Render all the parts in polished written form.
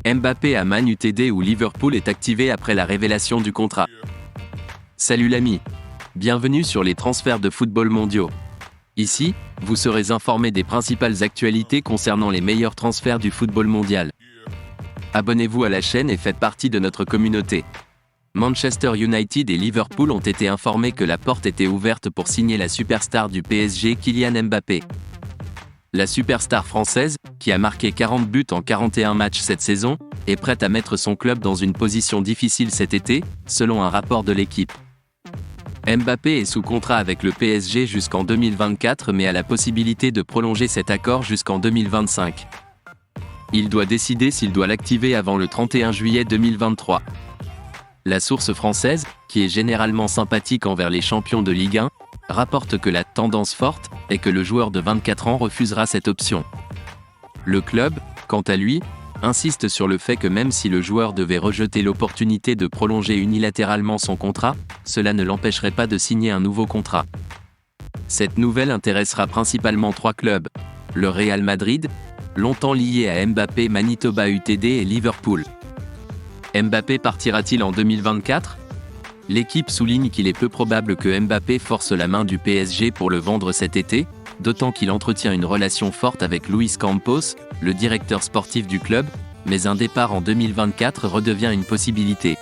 Mbappé à Man Utd ou Liverpool est activé après la révélation du contrat. Salut l'ami. Bienvenue sur les transferts de football mondiaux. Ici, vous serez informé des principales actualités concernant les meilleurs transferts du football mondial. Abonnez-vous à la chaîne et faites partie de notre communauté. Manchester United et Liverpool ont été informés que la porte était ouverte pour signer la superstar du PSG Kylian Mbappé. La superstar française, qui a marqué 40 buts en 41 matchs cette saison, est prête à mettre son club dans une position difficile cet été, selon un rapport de l'équipe. Mbappé est sous contrat avec le PSG jusqu'en 2024 mais a la possibilité de prolonger cet accord jusqu'en 2025. Il doit décider s'il doit l'activer avant le 31 juillet 2023. La source française, qui est généralement sympathique envers les champions de Ligue 1, rapporte que la tendance forte est que le joueur de 24 ans refusera cette option. Le club, quant à lui, insiste sur le fait que même si le joueur devait rejeter l'opportunité de prolonger unilatéralement son contrat, cela ne l'empêcherait pas de signer un nouveau contrat. Cette nouvelle intéressera principalement 3 clubs: le Real Madrid, longtemps lié à Mbappé, Manitoba Utd et Liverpool. Mbappé partira-t-il en 2024 ? L'équipe souligne qu'il est peu probable que Mbappé force la main du PSG pour le vendre cet été, d'autant qu'il entretient une relation forte avec Luis Campos, le directeur sportif du club, mais un départ en 2024 redevient une possibilité.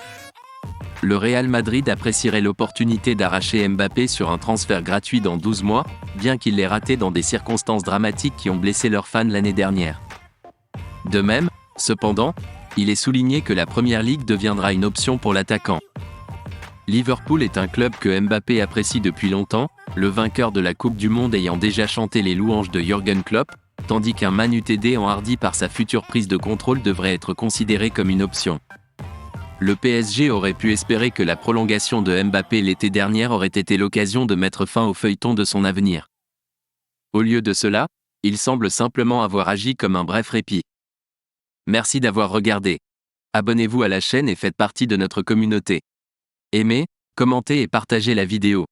Le Real Madrid apprécierait l'opportunité d'arracher Mbappé sur un transfert gratuit dans 12 mois, bien qu'il l'ait raté dans des circonstances dramatiques qui ont blessé leurs fans l'année dernière. De même, cependant, il est souligné que la Première Ligue deviendra une option pour l'attaquant. Liverpool est un club que Mbappé apprécie depuis longtemps, le vainqueur de la Coupe du Monde ayant déjà chanté les louanges de Jürgen Klopp, tandis qu'un Man Utd enhardi par sa future prise de contrôle devrait être considéré comme une option. Le PSG aurait pu espérer que la prolongation de Mbappé l'été dernier aurait été l'occasion de mettre fin au feuilleton de son avenir. Au lieu de cela, il semble simplement avoir agi comme un bref répit. Merci d'avoir regardé. Abonnez-vous à la chaîne et faites partie de notre communauté. Aimez, commentez et partagez la vidéo.